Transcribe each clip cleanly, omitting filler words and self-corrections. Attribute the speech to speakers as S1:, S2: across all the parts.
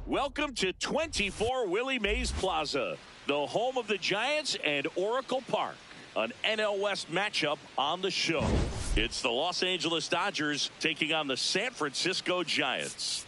S1: Welcome to 24 Willie Mays Plaza, the home of the Giants and Oracle Park. An NL West matchup on the show. It's the Los Angeles Dodgers taking on the San Francisco Giants.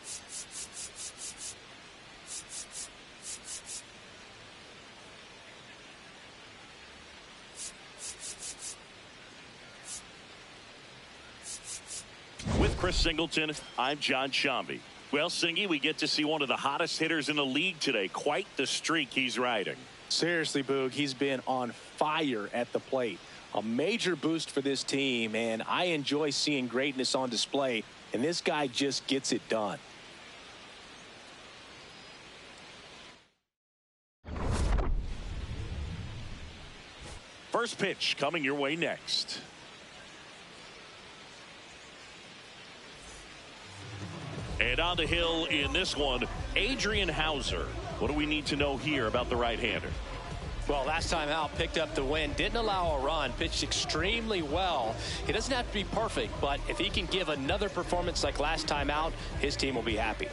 S1: With Chris Singleton, I'm John Shambi. Well, Singy, we get to see one of the hottest hitters in the league today. Quite the streak he's riding.
S2: Seriously, Boog, he's been on fire at the plate. A major boost for this team, and I enjoy seeing greatness on display, and this guy just gets it done.
S1: First pitch coming your way next. And on the hill in this one, Adrian Houser. What do we need to know here about the right-hander?
S3: Well, last time out, picked up the win, didn't allow a run, pitched extremely well. He doesn't have to be perfect, but if he can give another performance like last time out, his team will be happy.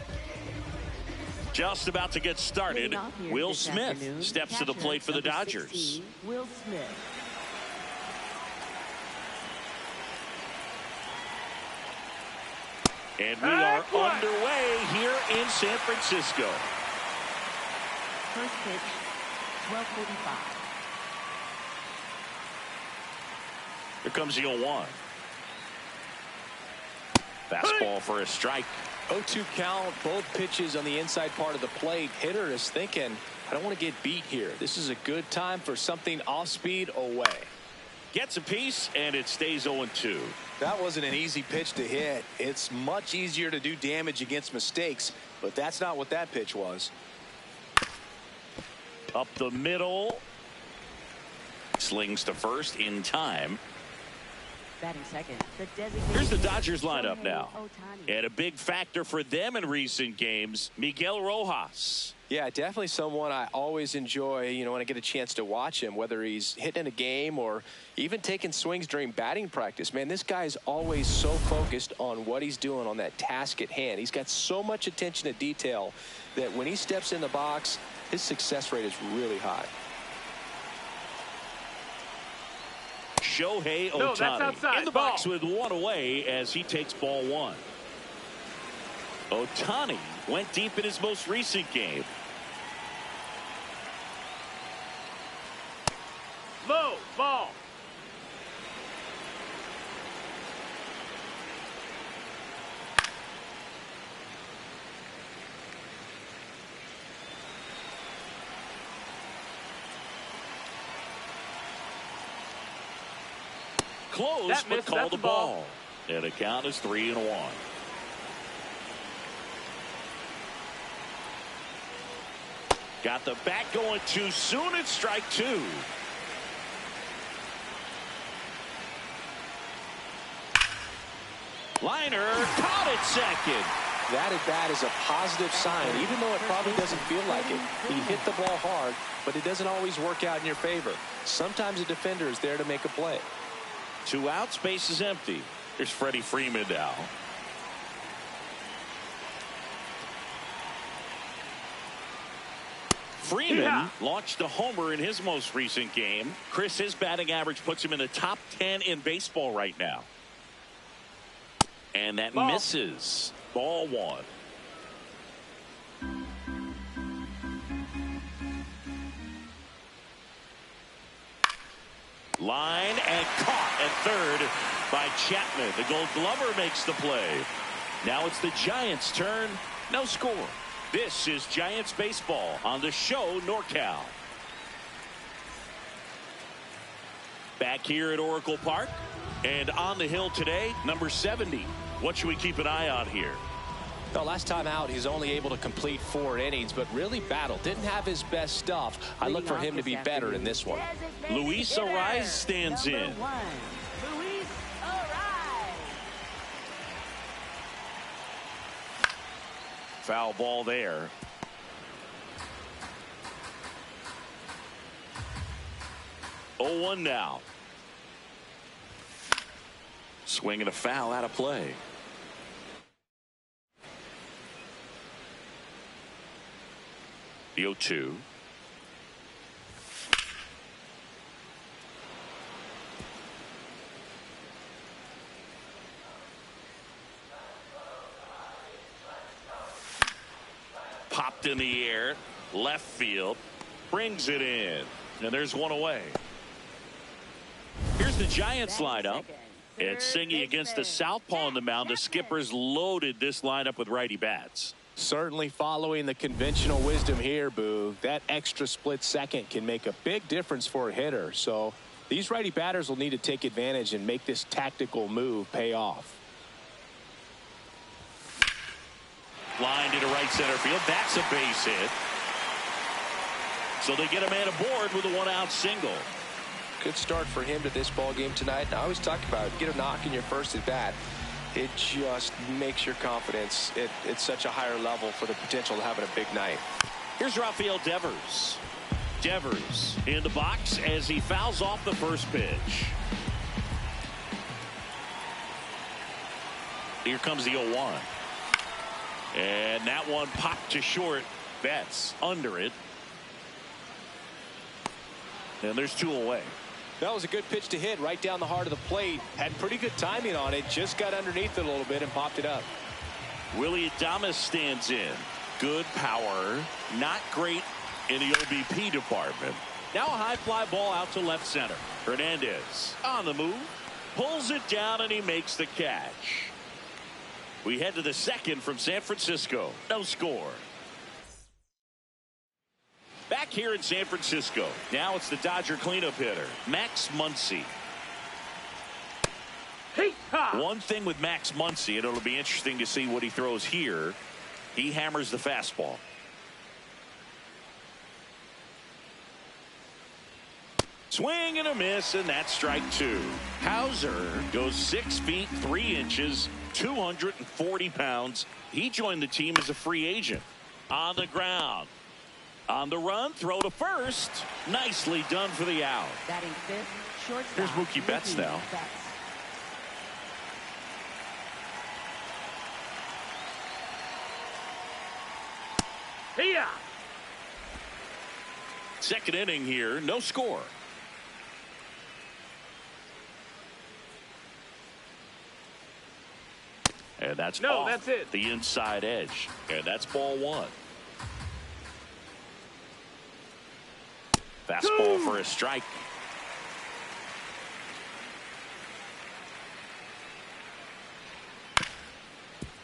S1: Just about to get started, Will Smith steps to the plate for the Dodgers.
S4: Will Smith.
S1: And we are underway here in San Francisco.
S4: First pitch, 12:45.
S1: Here comes the 0-1. Fastball for a strike.
S2: 0-2 count, both pitches on the inside part of the plate. Hitter is thinking, I don't want to get beat here. This is a good time for something off speed away.
S1: Gets a piece, and it stays 0-2.
S2: That wasn't an easy pitch to hit. It's much easier to do damage against mistakes, but that's not what that pitch was.
S1: Up the middle. Slings to first in time.
S4: Batting second, the designated.
S1: Here's the Dodgers lineup now.
S4: Ohtani.
S1: And a big factor for them in recent games, Miguel Rojas.
S2: Yeah, definitely someone I always enjoy, when I get a chance to watch him, whether he's hitting in a game or even taking swings during batting practice. Man, this guy is always so focused on what he's doing on that task at hand. He's got so much attention to detail that when he steps in the box, his success rate is really high.
S1: Shohei Ohtani.
S5: No, that's outside.
S1: In the box with one away as he takes ball one. Ohtani went deep in his most recent game.
S5: Low ball.
S1: Close,
S5: That
S1: but
S5: missed.
S1: called
S5: That's
S1: the
S5: a ball.
S1: ball. And the count is 3-1. Got the bat going too soon. It's strike two. Liner caught it second.
S2: That at bat is a positive sign, even though it probably doesn't feel like it. He hit the ball hard, but it doesn't always work out in your favor. Sometimes a defender is there to make a play.
S1: 2 outs, base is empty. Here's Freddie Freeman now. Freeman launched a homer in his most recent game. Chris, his batting average puts him in the top 10 in baseball right now. And that misses. Ball one. Line and caught at third by Chapman. The Gold Glover makes the play. Now it's the Giants' turn. No score. This is Giants baseball on the show NorCal. Back here at Oracle Park and on the hill today, number 70. What should we keep an eye on here?
S3: Well, last time out, he's only able to complete 4 innings, but really battled. Didn't have his best stuff. I look for him to be better in this one.
S1: Luis Arraez stands in.
S4: Luis Arraez.
S1: Foul ball there. Oh, 1 now. Swing and a foul out of play. The 0-2. Popped in the air. Left field. Brings it in. And there's one away. Here's the Giants lineup. And Singy against the southpaw on the mound. The Skippers loaded this lineup with righty bats.
S2: Certainly following the conventional wisdom here, Boo. That extra split second can make a big difference for a hitter. So these righty batters will need to take advantage and make this tactical move pay off.
S1: Line into right center field. That's a base hit. So they get a man aboard with a 1-out single.
S2: Good start for him to this ball game tonight. I always talk about get a knock in your first at bat. It just makes your confidence at such a higher level for the potential of having a big night.
S1: Here's Rafael Devers. Devers in the box as he fouls off the first pitch. Here comes the 0-1. And that one popped to short. Betts under it. And there's 2 away.
S2: That was a good pitch to hit right down the heart of the plate. Had pretty good timing on it. Just got underneath it a little bit and popped it up.
S1: Willy Adames stands in. Good power. Not great in the OBP department. Now a high fly ball out to left center. Hernandez on the move. Pulls it down and he makes the catch. We head to the second from San Francisco. No score. Back here in San Francisco. Now it's the Dodger cleanup hitter, Max Muncy. One thing with Max Muncy, and it'll be interesting to see what he throws here. He hammers the fastball. Swing and a miss, and that's strike 2. Hauser goes 6 feet 3 inches, 240 pounds. He joined the team as a free agent. On the ground. On the run, throw to first. Nicely done for the out.
S4: Batting fifth, shortstop.
S1: Here's Mookie Betts now. Second inning here, no score. And that's
S5: No,
S1: off
S5: that's it.
S1: the inside edge. And that's ball one. Fastball for a strike.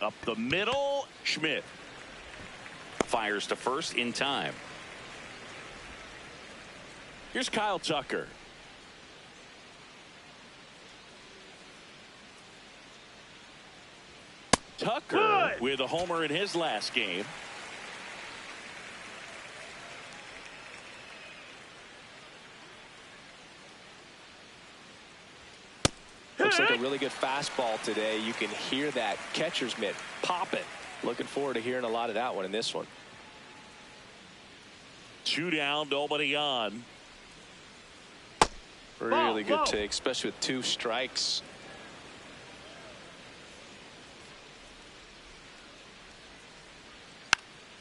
S1: Up the middle, Schmidt fires to first in time. Here's Kyle Tucker. Tucker with a homer in his last game.
S2: Looks like a really good fastball today. You can hear that catcher's mitt popping. Looking forward to hearing a lot of that one in this one.
S1: 2 down, nobody on.
S2: Really good take, especially with 2 strikes.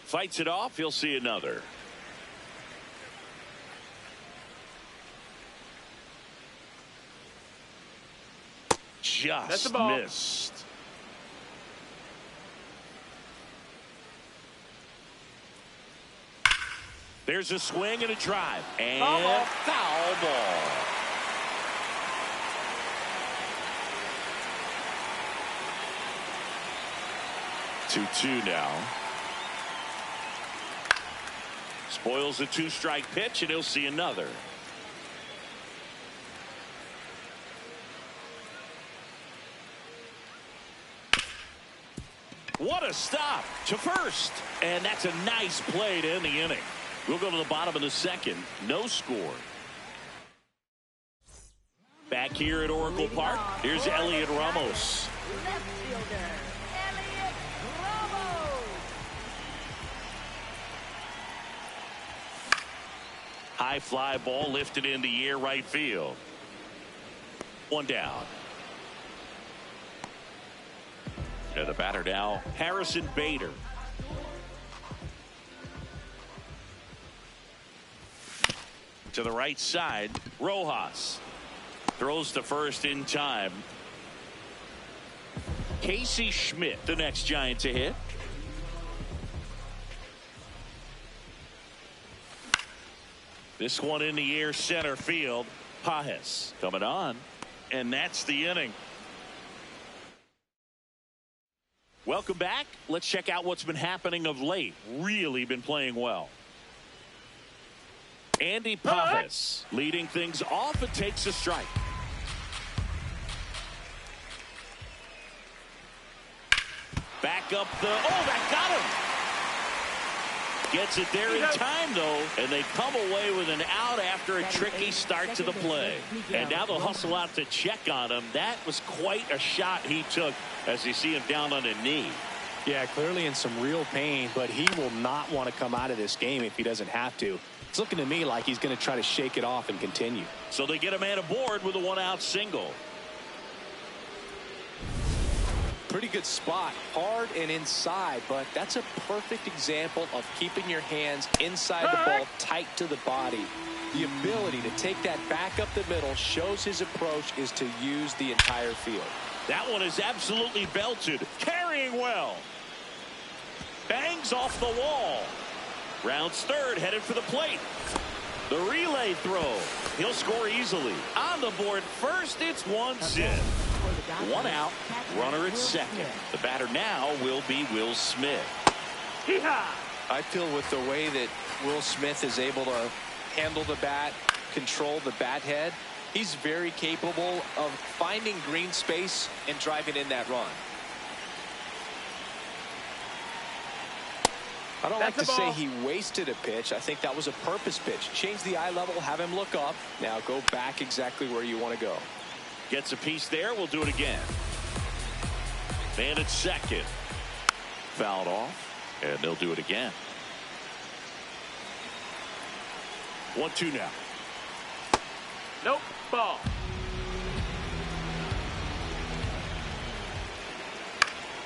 S1: Fights it off. He'll see another. Just missed. There's a swing and a drive. And foul ball. Two now. Spoils a 2-strike pitch, and he'll see another. What a stop to first. And that's a nice play to end the inning. We'll go to the bottom of the second. No score. Back here at Oracle Park, here's Elliot Ramos.
S4: Left fielder, Elliot Ramos.
S1: High fly ball lifted in the air, right field. 1 down. And the batter now, Harrison Bader. To the right side, Rojas throws to first in time. Casey Schmidt, the next Giant to hit. This one in the air, center field. Pages coming on, and that's the inning. Welcome back. Let's check out what's been happening of late. Really been playing well. Andy Pages leading things off. It takes a strike. Back up the, that got him. Gets it there in time, though, and they come away with an out after a tricky start to the play. And now they'll hustle out to check on him. That was quite a shot he took as you see him down on a knee.
S3: Yeah, clearly in some real pain, but he will not want to come out of this game if he doesn't have to. It's looking to me like he's going to try to shake it off and continue.
S1: So they get a man aboard with a 1-out single.
S2: Pretty good spot, hard and inside, but that's a perfect example of keeping your hands inside the ball, tight to the body. The ability to take that back up the middle shows his approach is to use the entire field.
S1: That one is absolutely belted, carrying well. Bangs off the wall. Rounds third, headed for the plate. The relay throw. He'll score easily. On the board first, it's 1 zip. 1 out, runner at second. The batter now will be Will Smith.
S2: I feel with the way that Will Smith is able to handle the bat, control the bat head, he's very capable of finding green space and driving in that run. I don't like to say he wasted a pitch. I think that was a purpose pitch. Change the eye level, have him look up. Now go back exactly where you want to go.
S1: Gets a piece there. We'll do it again. Man at second. Fouled off. And they'll do it again. 1-2 now.
S5: Nope. Ball.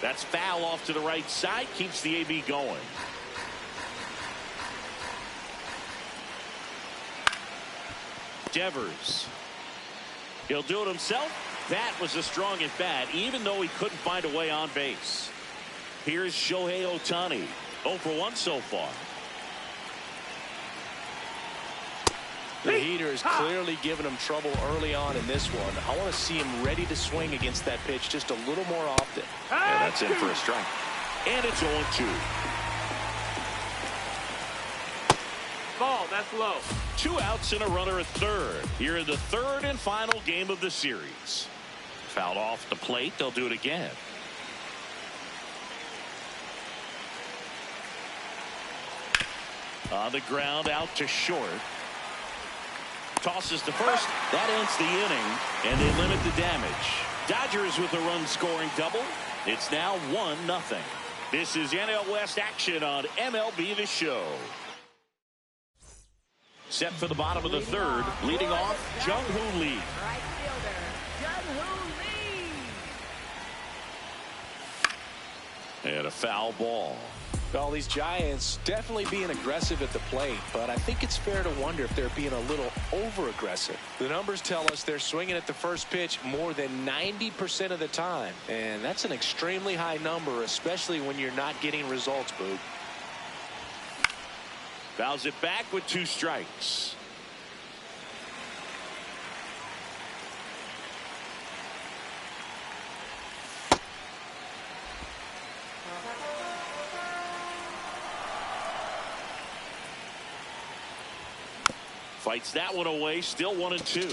S1: That's foul off to the right side. Keeps the AB going. Devers. He'll do it himself. That was a strong at bat, even though he couldn't find a way on base. Here's Shohei Ohtani. 0 for 1 so far.
S3: The heater is clearly giving him trouble early on in this one. I want to see him ready to swing against that pitch just a little more often.
S1: And that's in for a strike. And it's 0-2.
S5: Ball, that's low.
S1: 2 outs and a runner at third. Here in the third and final game of the series. Fouled off the plate. They'll do it again. On the ground, out to short. Tosses to first. That ends the inning, and they limit the damage. Dodgers with a run-scoring double. It's now 1-0. This is NL West action on MLB The Show. Set for the bottom of the third. Leading off, Jung-Hoo Lee.
S4: Right fielder, Jung-Hoo Lee.
S1: And a foul ball.
S2: Well, these Giants definitely being aggressive at the plate, but I think it's fair to wonder if they're being a little over-aggressive. The numbers tell us they're swinging at the first pitch more than 90% of the time, and that's an extremely high number, especially when you're not getting results, Boog.
S1: Fouls it back with 2 strikes. Fights that one away. Still 1-2.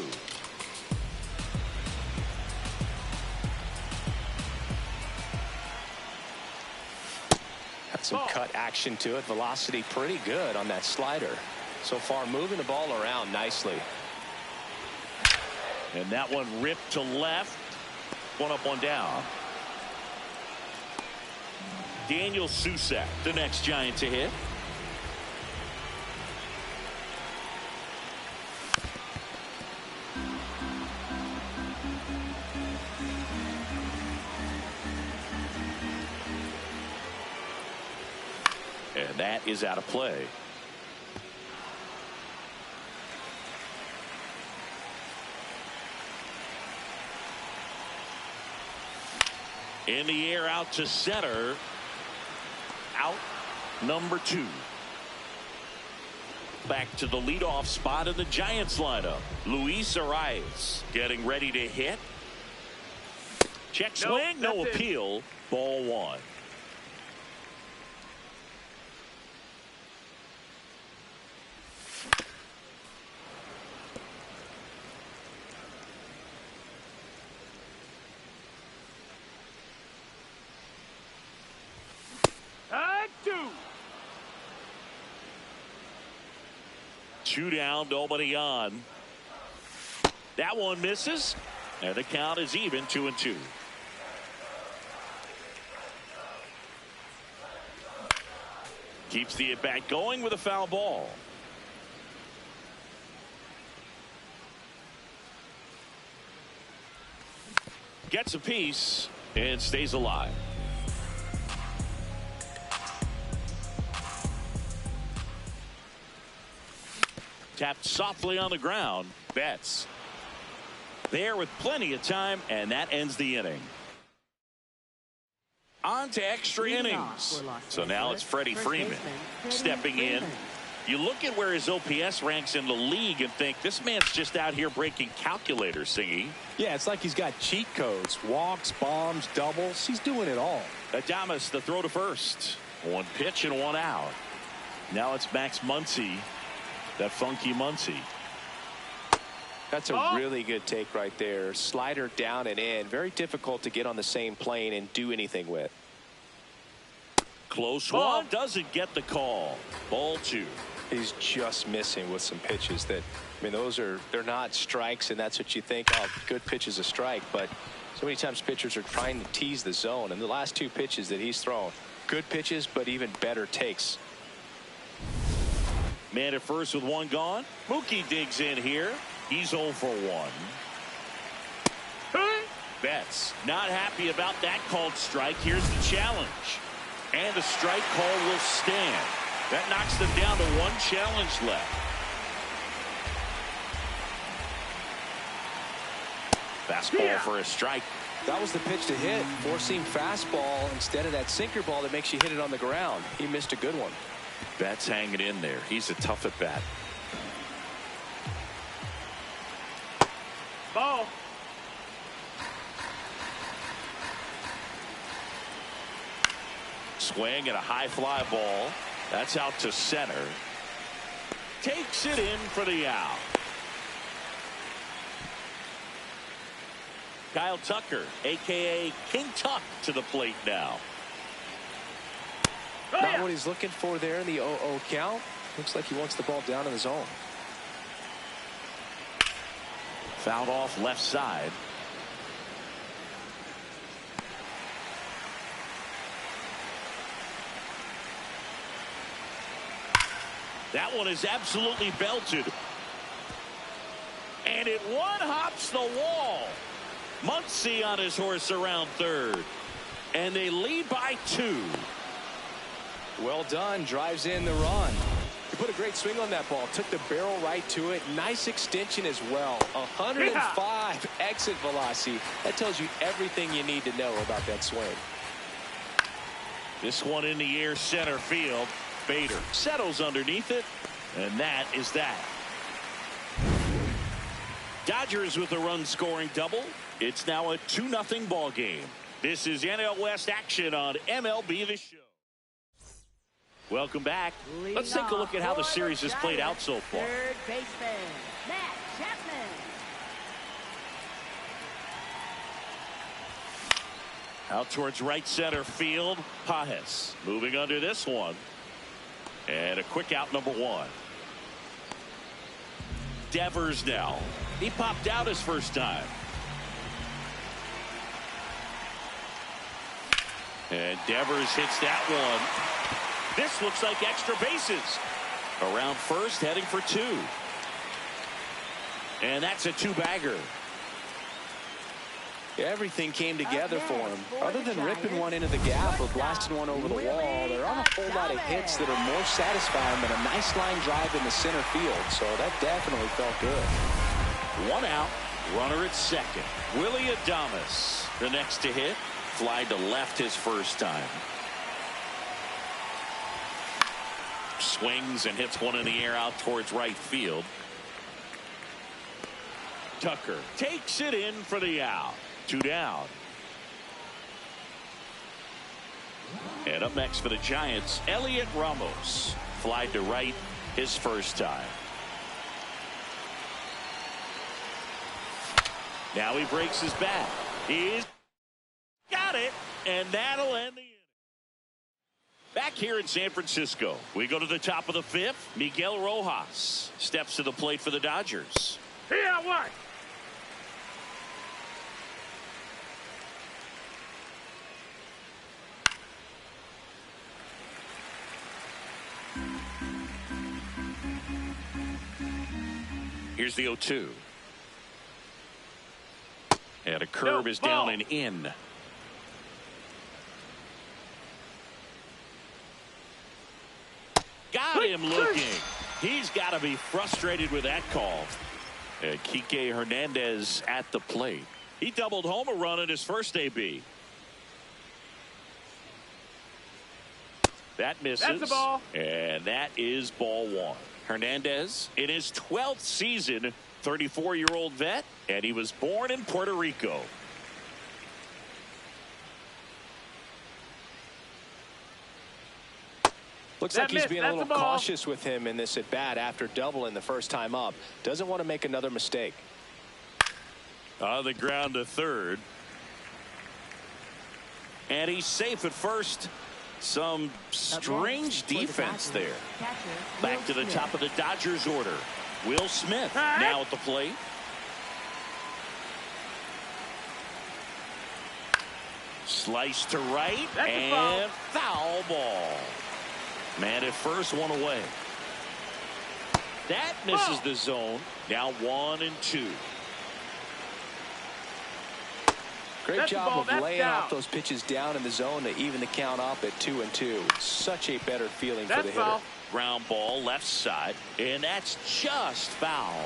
S3: Got some cut action to it. Velocity pretty good on that slider. So far moving the ball around nicely.
S1: And that one ripped to left. 1 up, 1 down. Daniel Susac, the next Giant to hit. And that is out of play. In the air, out to center. Out number 2. Back to the leadoff spot in the Giants lineup. Luis Arias getting ready to hit. Check swing, no appeal. Ball 1. Two down, nobody on. That one misses, and the count is even, 2-2. Keeps the at-bat going with a foul ball. Gets a piece and stays alive. Tapped softly on the ground. Betts there with plenty of time, and that ends the inning. On to extra innings. So now it's Freddie Freeman stepping in. You look at where his OPS ranks in the league and think this man's just out here breaking calculators, Singy.
S2: Yeah, it's like he's got cheat codes. Walks, bombs, doubles. He's doing it all.
S1: Adames, the throw to first. 1 pitch and 1 out. Now it's Max Muncy. That funky Muncy.
S2: That's a really good take right there. Slider down and in. Very difficult to get on the same plane and do anything with.
S1: Close one. Doesn't get the call. Ball 2.
S2: He's just missing with some pitches that, I mean, they're not strikes, and that's what you think. Oh, good pitch is a strike. But so many times pitchers are trying to tease the zone. And the last 2 pitches that he's thrown, good pitches, but even better takes.
S1: Man at first with 1 gone. Mookie digs in here. He's 0 for 1. Betts not happy about that called strike. Here's the challenge. And the strike call will stand. That knocks them down to 1 challenge left. Fastball for a strike.
S2: That was the pitch to hit. Four-seam fastball instead of that sinker ball that makes you hit it on the ground. He missed a good one.
S1: Betts hanging in there. He's a tough at bat.
S5: Ball.
S1: Swing and a high fly ball. That's out to center. Takes it in for the out. Kyle Tucker, a.k.a. King Tuck, to the plate now.
S2: Not what he's looking for there in the 0-0 count. Looks like he wants the ball down in the zone.
S1: Fouled off left side. That one is absolutely belted. And it one-hops the wall. Muncy on his horse around third. And they lead by 2.
S2: Well done. Drives in the run. He put a great swing on that ball. Took the barrel right to it. Nice extension as well. 105 exit velocity. That tells you everything you need to know about that swing.
S1: This one in the air, center field. Bader settles underneath it. And that is that. Dodgers with a run-scoring double. It's now a 2-0 ball game. This is NL West action on MLB The Show. Welcome back. Let's take a look at how the series has played out so far.
S4: Third baseman, Matt Chapman.
S1: Out towards right center field. Pages moving under this one. And a quick out, number 1. Devers now. He popped out his first time. And Devers hits that one. This looks like extra bases. Around first, heading for 2. And that's a 2-bagger.
S2: Everything came together for him. Other than ripping one into the gap or blasting one over the wall, there aren't a whole lot of hits that are more satisfying than a nice line drive in the center field. So that definitely felt good.
S1: 1 out, runner at second. Willy Adames, the next to hit. Fly to left his first time. Swings and hits one in the air out towards right field. Tucker takes it in for the out. 2 down. And up next for the Giants, Elliot Ramos. Fly to right his first time. Now he breaks his bat. He's got it, and that'll end the inning. Back here in San Francisco, we go to the top of the 5th. Miguel Rojas steps to the plate for the Dodgers.
S5: Here, what?
S1: Here's the 0-2. And a curve is down and in. Got him looking. He's got to be frustrated with that call. And Kike Hernandez at the plate. He doubled home a run in his first AB. That misses.
S5: That's the ball.
S1: And that is ball 1. Hernandez in his 12th season, 34-year-old vet, and he was born in Puerto Rico.
S2: Looks like he's being a little cautious with him in this at bat after doubling the first time up. Doesn't want to make another mistake.
S1: On the ground to third. And he's safe at first. Some strange defense there. Back to the top of the Dodgers order. Will Smith now at the plate. Slice to right and foul ball. Man at first, one away. That misses the zone. Now 1-2.
S2: Great job of laying out those pitches down in the zone to even the count up at 2-2. Such a better feeling for the hitter.
S1: Ground ball left side, and that's just foul.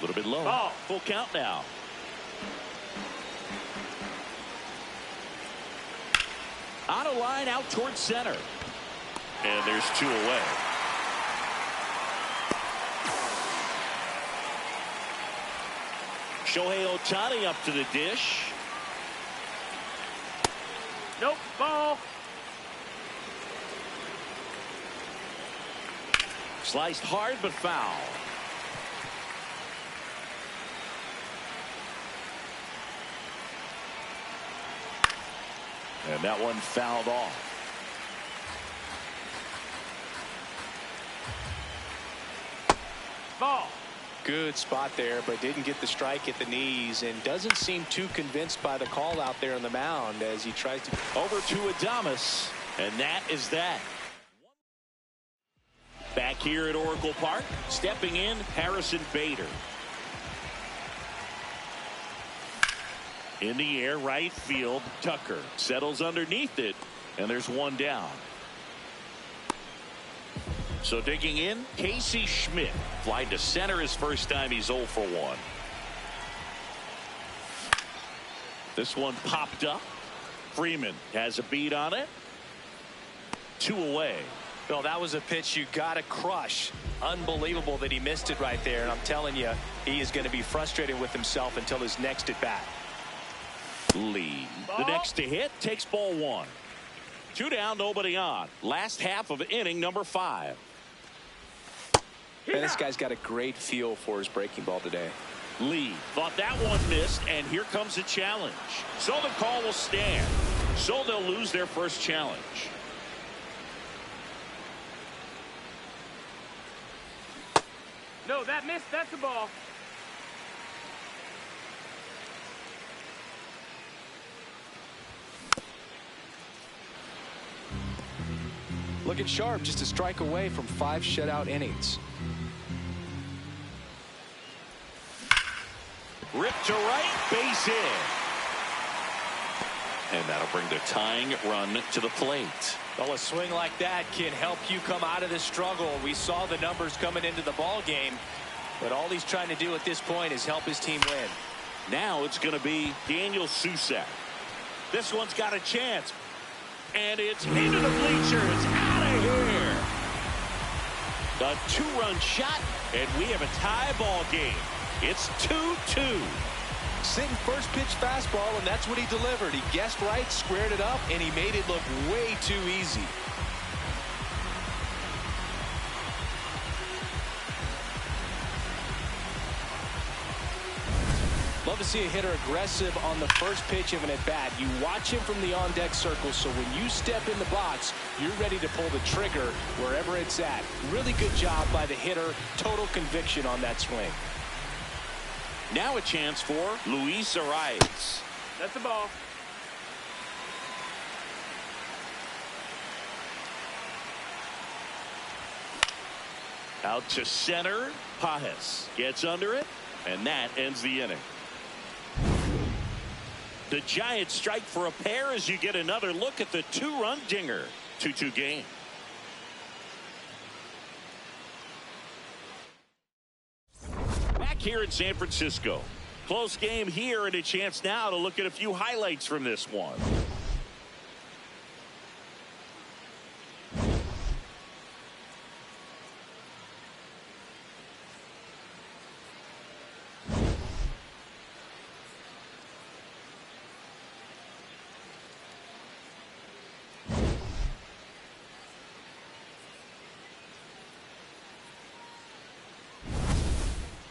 S1: little bit low.
S5: Ball.
S1: Full count now. On a line out towards center. And there's 2 away. Shohei Ohtani up to the dish.
S5: Nope. Ball.
S1: Sliced hard but foul. And that one fouled off.
S5: Ball.
S3: Good spot there, but didn't get the strike at the knees and doesn't seem too convinced by the call out there on the mound as he tries to.
S1: Over to Adames, and that is that. Back here at Oracle Park, stepping in, Harrison Bader. In the air, right field, Tucker settles underneath it, and there's 1 down. So digging in, Casey Schmidt. Fly to center his first time. He's 0 for 1. This one popped up. Freeman has a beat on it. 2 away.
S3: Well, that was a pitch you got to crush. Unbelievable that he missed it right there. And I'm telling you, he is going to be frustrated with himself until his next at bat.
S1: Lee, the next to hit, takes ball 1. 2 down, nobody on. Last half of inning number 5.
S3: Man, this guy's got a great feel for his breaking ball today.
S1: Lee thought that one missed, and here comes the challenge. So the call will stand. So they'll lose their first challenge.
S5: No, that missed. That's a ball.
S3: Looking sharp, just a strike away from 5 shutout innings.
S1: Ripped to right, base hit. And that'll bring the tying run to the plate.
S3: Well, a swing like that can help you come out of the struggle. We saw the numbers coming into the ball game, but all he's trying to do at this point is help his team win.
S1: Now it's going to be Daniel Susac. This one's got a chance. And it's into the bleachers. Out of here. A 2-run shot, and we have a tie ball game. It's 2-2.
S3: Sitting first pitch fastball, and that's what he delivered. He guessed right, squared it up, and he made it look way too easy. Love to see a hitter aggressive on the first pitch of an at-bat. You watch him from the on-deck circle, so when you step in the box, you're ready to pull the trigger wherever it's at. Really good job by the hitter. Total conviction on that swing.
S1: Now a chance for Luis Arias.
S5: That's a ball.
S1: Out to center. Pajes gets under it, and that ends the inning. The Giants strike for a pair as you get another look at the 2-run dinger. 2-2 game. Back here in San Francisco. Close game here, and a chance now to look at a few highlights from this one.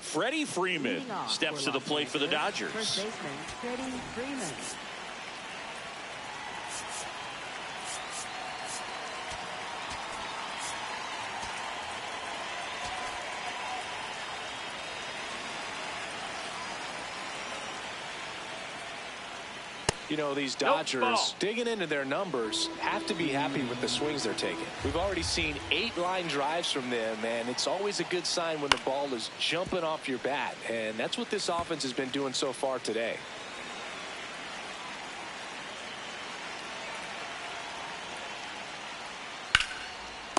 S1: Freddie Freeman steps to the plate for the Dodgers.
S4: First baseman, Freddie Freeman.
S3: You know, these Dodgers, digging into their numbers, have to be happy with the swings they're taking. We've already seen 8 line drives from them, and it's always a good sign when the ball is jumping off your bat, and that's what this offense has been doing so far today.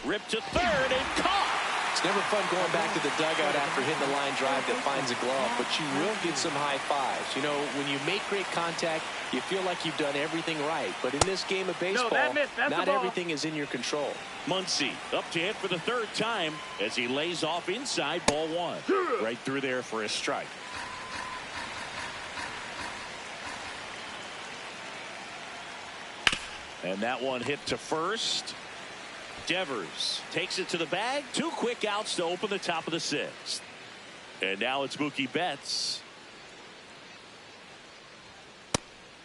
S1: Ripped to third and caught.
S2: It's never fun going back to the dugout after hitting a line drive that finds a glove, but you will get some high fives. You know, when you make great contact, you feel like you've done everything right. But in this game of baseball, not everything is in your control.
S1: Muncy up to hit for the third time as he lays off inside, ball one. Right through there for a strike. And that one hit to first. Devers takes it to the bag. 2 quick outs to open the top of the 6th. And now it's Mookie Betts.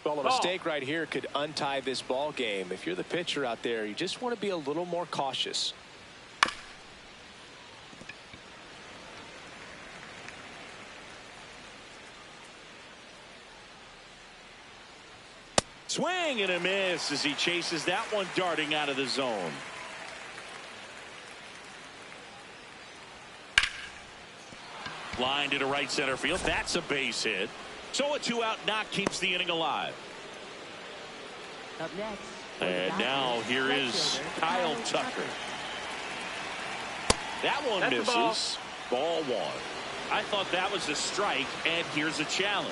S2: Well, a mistake right here could untie this ball game. If you're the pitcher out there, you just want to be a little more cautious.
S1: Swing and a miss as he chases that one darting out of the zone. Line to the right center field. That's a base hit. So a 2-out knock keeps the inning alive.
S4: Up next.
S1: And now here is Kyle Tucker. That one misses. Ball one. I thought that was a strike, and here's a challenge.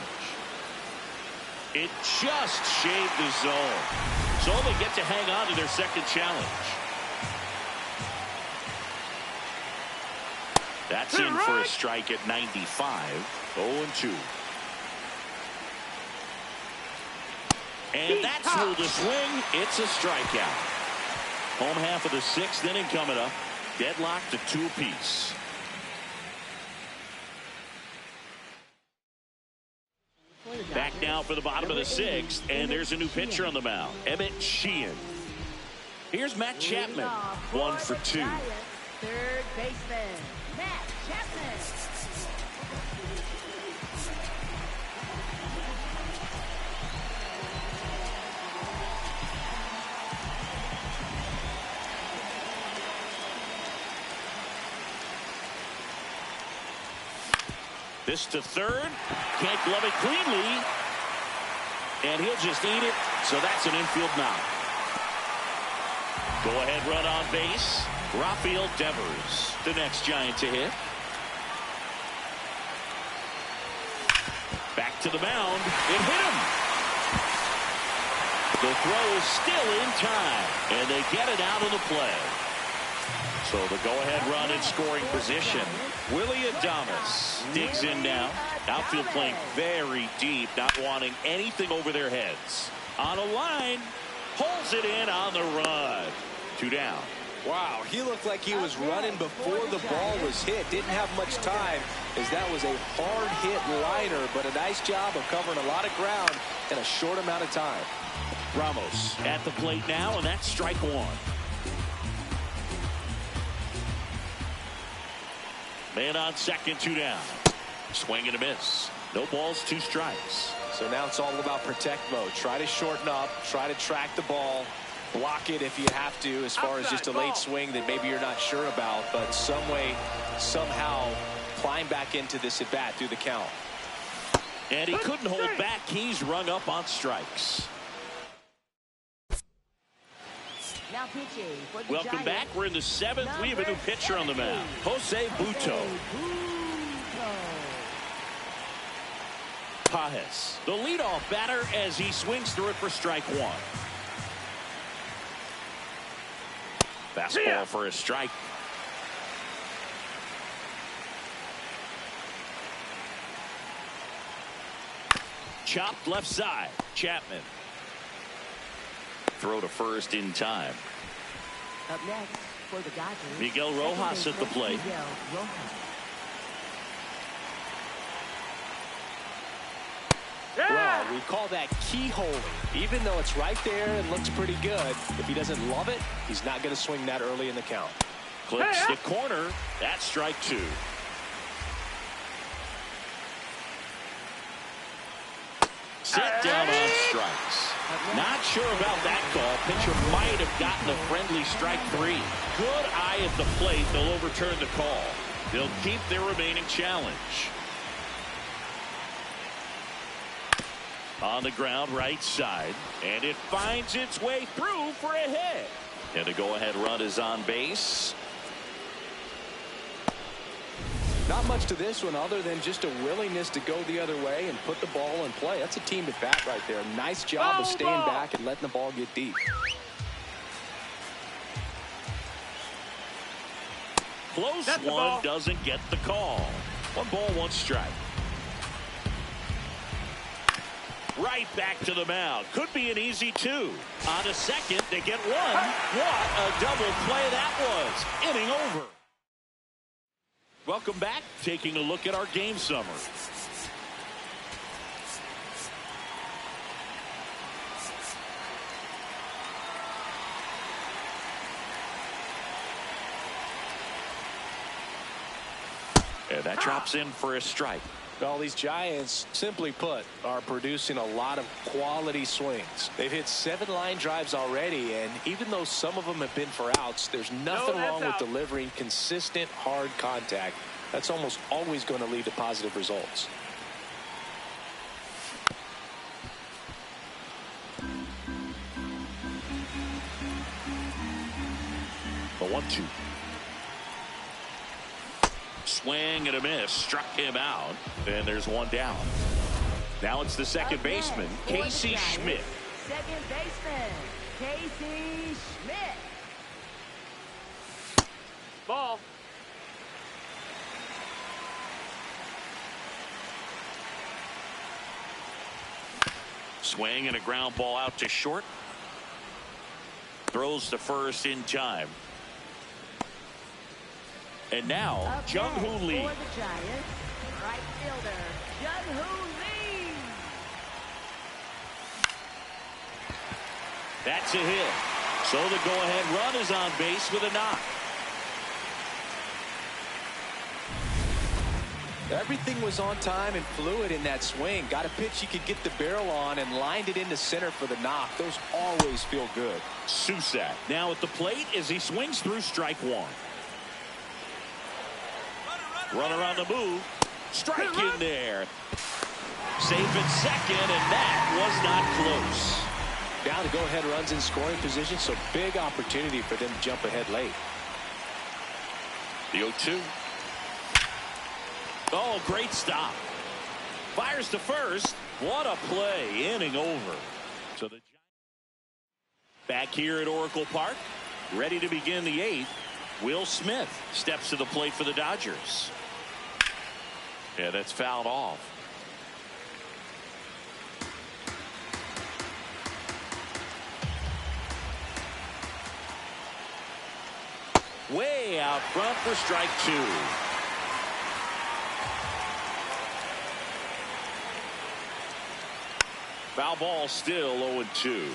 S1: It just shaved the zone. So they get to hang on to their second challenge. That's in for a strike at 95. 0-2. And that's ruled a swing. It's a strikeout. Home half of the 6th inning coming up. Deadlocked to 2 apiece. Back now for the bottom of the 6th, and there's a new pitcher on the mound, Emmett Sheehan. Here's Matt Chapman, 1 for 2.
S4: Third baseman, Matt Chapman.
S1: This to third. Can't glove it cleanly. And he'll just eat it. So that's an infield knock. Go ahead run on base. Rafael Devers, the next Giant to hit. Back to the mound. It hit him. The throw is still in time. And they get it out of the play. So the go-ahead run in scoring position. Willy Adames digs in now. Outfield playing very deep, not wanting anything over their heads. On a line, pulls it in on the run. 2 down.
S2: Wow, he looked like he was running before the ball was hit. Didn't have much time as that was a hard hit liner, but a nice job of covering a lot of ground in a short amount of time.
S1: Ramos at the plate now, and that's strike 1. Man on second, 2 down. Swing and a miss. No balls, 2 strikes.
S2: So now it's all about protect mode. Try to shorten up, try to track the ball, block it if you have to, as far as just a late swing that maybe you're not sure about, but some way, somehow climb back into this at bat through the count.
S1: And he couldn't hold back. He's rung up on strikes.
S4: Now pitching for the
S1: Welcome
S4: Giants.
S1: back. We're in the 7th. We have a new pitcher on the mound, Jose Butto. Pages, the leadoff batter, as he swings through it for strike 1. Fastball for a strike. Chopped left side. Chapman. Throw to first in time.
S4: Up next for the Dodgers,
S1: Miguel Rojas at the plate.
S4: Miguel Rojas.
S2: Well, we call that keyholing. Even though it's right there and looks pretty good, if he doesn't love it, he's not going to swing that early in the count.
S1: Clips the corner. That's strike 2. Set down on strikes. Not sure about that call. Pitcher might have gotten a friendly strike 3. Good eye at the plate. They'll overturn the call. They'll keep their remaining challenge. On the ground, right side. And it finds its way through for a hit. And the go-ahead run is on base.
S2: Not much to this one other than just a willingness to go the other way and put the ball in play. That's a team at bat right there. Nice job of staying back and letting the ball get deep.
S1: Close one, doesn't get the call. 1 ball, 1 strike. Right back to the mound. Could be an easy 2. On to second, they get 1. What a double play that was. Inning over. Welcome back. Taking a look at our game summary. And that drops in for a strike.
S3: Well, these Giants, simply put, are producing a lot of quality swings. They've hit 7 line drives already, and even though some of them have been for outs, there's nothing wrong with delivering consistent, hard contact. That's almost always going to lead to positive results.
S1: The 1-2. Swing and a miss. Struck him out. And there's 1 down. Now it's the second baseman, Casey Schmidt.
S4: Second baseman, Casey Schmidt.
S5: Ball.
S1: Swing and a ground ball out to short. Throws to first in time. And now, Jung-Hoo Lee.
S4: For the Giants, right fielder, Jung-Hoo Lee.
S1: That's a hit. So the go-ahead run is on base with a knock.
S2: Everything was on time and fluid in that swing. Got a pitch he could get the barrel on and lined it into center for the knock. Those always feel good.
S1: Susac now at the plate as he swings through strike 1. Runner on the move. Strike in there. Safe at second, and that was not close.
S2: Down to go-ahead runs in scoring position, so big opportunity for them to jump ahead late.
S1: The 0-2. Oh, great stop. Fires to first. What a play. Inning over. So the back here at Oracle Park, ready to begin the 8th. Will Smith steps to the plate for the Dodgers. Yeah, that's fouled off. Way out front for strike 2. Foul ball, still 0-2.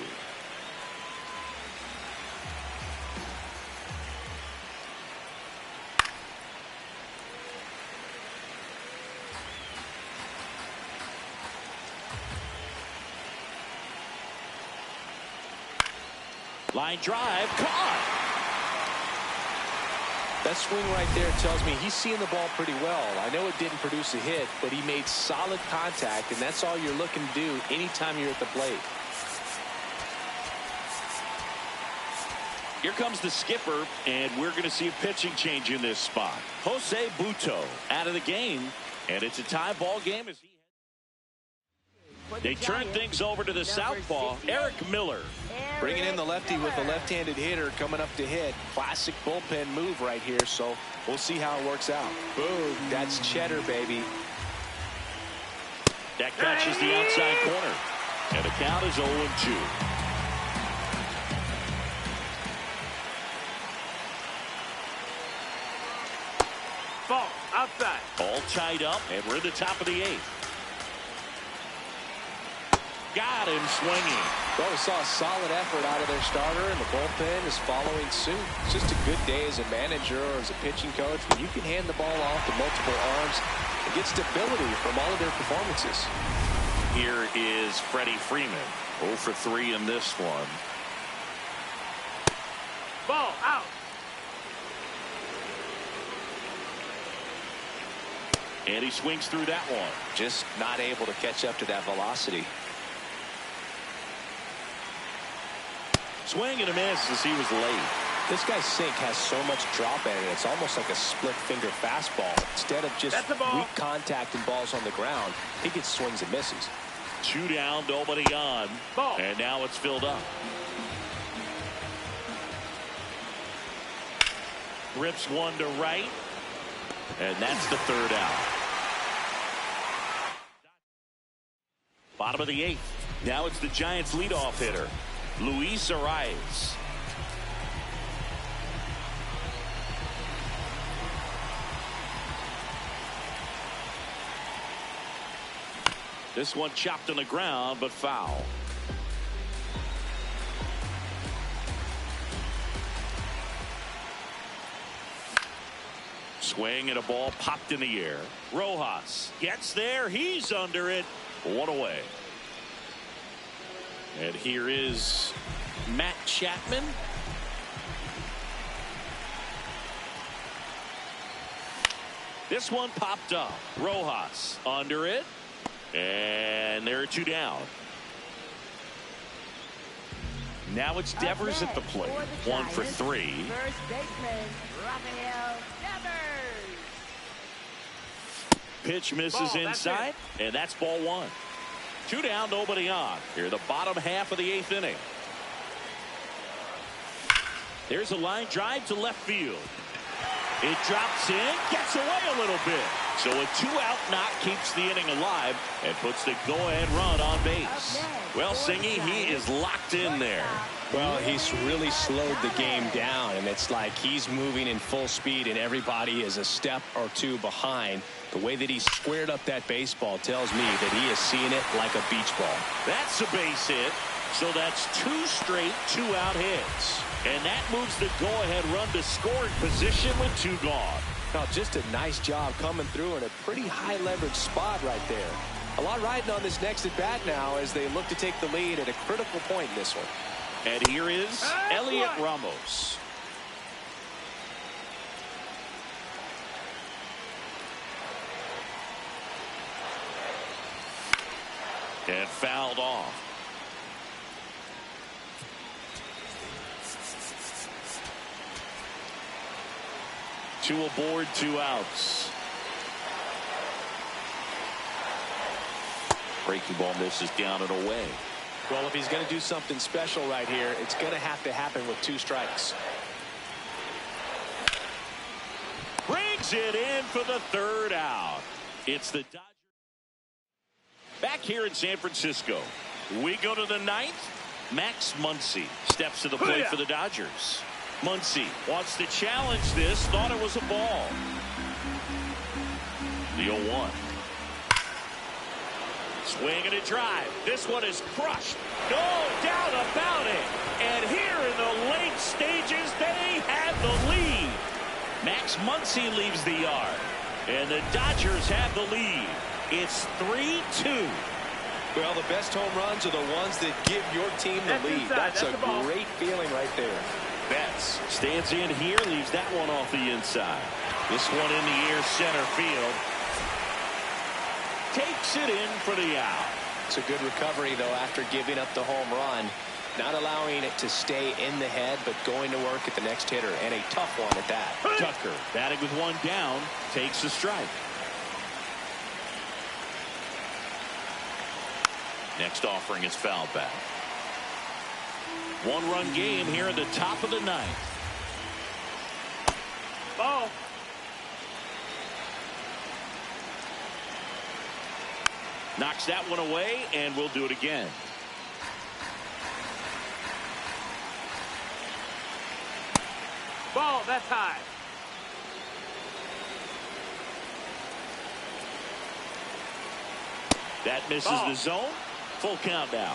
S1: Line drive, caught.
S2: That swing right there tells me he's seeing the ball pretty well. I know it didn't produce a hit, but he made solid contact, and that's all you're looking to do anytime you're at the plate.
S1: Here comes the skipper, and we're going to see a pitching change in this spot. Jose Butto out of the game, and it's a tie ball game as they turn things over to the southpaw, Eric Miller.
S2: Bringing in the lefty with a left-handed hitter coming up to hit. Classic bullpen move right here, so we'll see how it works out. Boom, that's cheddar, baby.
S1: That catches the outside corner, and the count is 0-2.
S5: Ball. Outside.
S1: All tied up, and we're in the top of the 8th. Got him swinging.
S2: Well, we saw a solid effort out of their starter, and the bullpen is following suit. It's just a good day as a manager or as a pitching coach when you can hand the ball off to multiple arms and get stability from all of their performances.
S1: Here is Freddie Freeman, 0 for 3 in this one.
S5: Ball out.
S1: And he swings through that one.
S2: Just not able to catch up to that velocity.
S1: Swing and a miss as he was late.
S2: This guy's sink has so much drop in it. It's almost like a split finger fastball. Instead of just weak contact and balls on the ground, he gets swings and misses.
S1: 2 down, nobody on.
S5: Ball.
S1: And now it's filled up. Rips one to right. And that's the 3rd out. Bottom of the 8th. Now it's the Giants leadoff hitter, Luis Arraez. This one chopped on the ground, but foul. Swing and a ball popped in the air. Rojas gets there. He's under it. 1 away. And here is Matt Chapman. This one popped up. Rojas under it. And there are 2 down. Now it's Devers at the plate. 1 for 3.
S4: First baseman, Rafael Devers.
S1: Pitch misses inside, and that's ball 1. 2 down, nobody on. Here, the bottom half of the 8th inning. There's a line drive to left field. It drops in, gets away a little bit. So a 2-out knock keeps the inning alive and puts the go-ahead run on base. Well, Singy, he is locked in there.
S2: Well, he's really slowed the game down, and it's like he's moving in full speed, and everybody is a step or 2 behind. The way that he squared up that baseball tells me that he is seeing it like a beach ball.
S1: That's a base hit. So that's 2 straight 2-out hits. And that moves the go-ahead run to scoring position with 2 gone.
S2: Now, just a nice job coming through in a pretty high leverage spot right there. A lot riding on this next at bat now as they look to take the lead at a critical point in this one.
S1: And here is Elliot Ramos. And fouled off. Two aboard, 2 outs. Breaking ball misses down and away.
S2: Well, if he's going to do something special right here, it's going to have to happen with 2 strikes.
S1: Brings it in for the 3rd out. It's the Dodgers. Back here in San Francisco, we go to the 9th. Max Muncy steps to the plate for the Dodgers. Muncy wants to challenge this, thought it was a ball. The 0-1. Swing and a drive. This one is crushed. No doubt about it. And here in the late stages, they have the lead. Max Muncy leaves the yard. And the Dodgers have the lead. It's 3-2.
S2: Well, the best home runs are the ones that give your team the lead. That's a great feeling right there.
S1: Betts stands in here, leaves that one off the inside. This one in the air, center field. Takes it in for the out.
S2: It's a good recovery, though, after giving up the home run. Not allowing it to stay in the head, but going to work at the next hitter, and a tough one at that.
S1: Tucker, batting with 1 down, takes a strike. Next offering is fouled back. 1-run game here in the top of the 9th.
S5: Ball.
S1: Knocks that one away, and we'll do it again.
S5: Ball, that's high.
S1: That misses the zone. Full count now.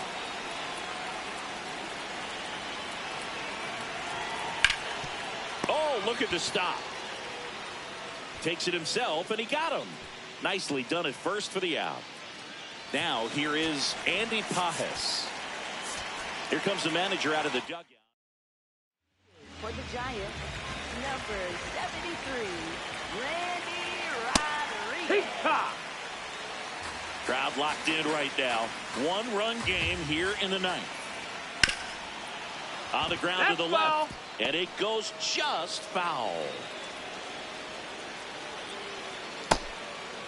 S1: Oh, look at the stop. Takes it himself, and he got him. Nicely done at first for the out. Now, here is Andy Pages. Here comes the manager out of the dugout.
S4: For the Giants, number 73, Randy Rodriguez.
S5: Peacock.
S1: Crowd locked in right now. 1-run game here in the 9th. On the ground to the left. And it goes just foul.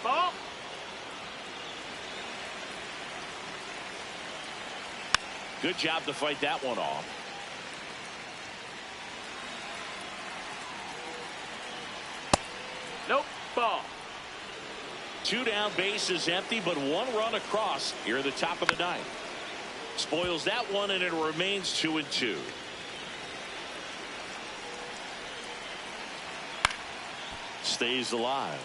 S5: Ball.
S1: Good job to fight that one off.
S5: Nope. Ball.
S1: 2 down, bases empty, but 1 run across here at the top of the ninth. Spoils that one, and it remains 2-2. Stays alive.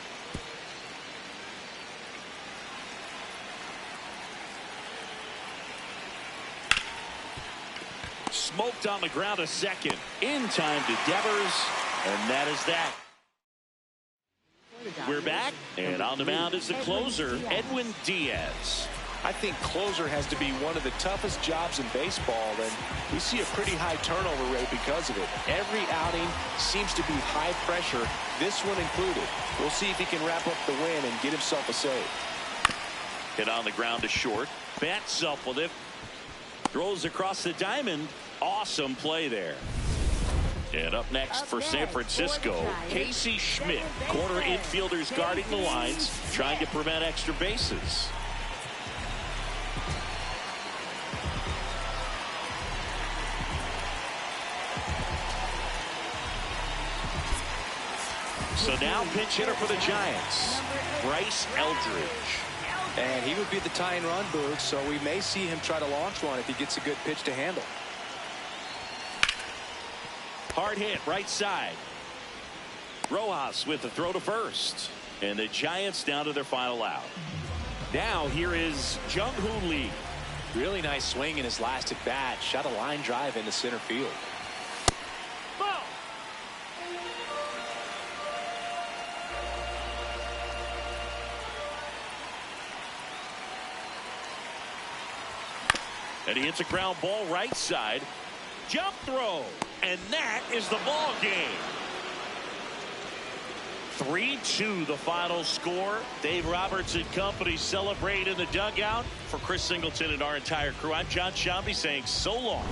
S1: Smoked on the ground a second. In time to Devers, and that is that. We're back, and on the mound is the closer, Edwin Diaz.
S3: I think closer has to be one of the toughest jobs in baseball, and we see a pretty high turnover rate because of it. Every outing seems to be high pressure, this one included. We'll see if he can wrap up the win and get himself a save.
S1: Hit on the ground to short. Bats up with it. Throws across the diamond. Awesome play there. And up next for San Francisco, Casey Schmidt. Corner infielders guarding the lines, trying to prevent extra bases. So now pinch hitter for the Giants, Bryce Eldridge.
S3: And he would be the tying run, Boog, so we may see him try to launch one if he gets a good pitch to handle.
S1: Hard hit right side. Rojas with the throw to first. And the Giants down to their final out. Now here is Jung-Hoo Lee.
S3: Really nice swing in his last at bat. Shot a line drive into center field.
S5: Ball.
S1: And he hits a ground ball right side. Jump throw. And that is the ball game. 3-2 the final score. Dave Roberts and company celebrate in the dugout. For Chris Singleton and our entire crew, I'm John Shambi saying so long.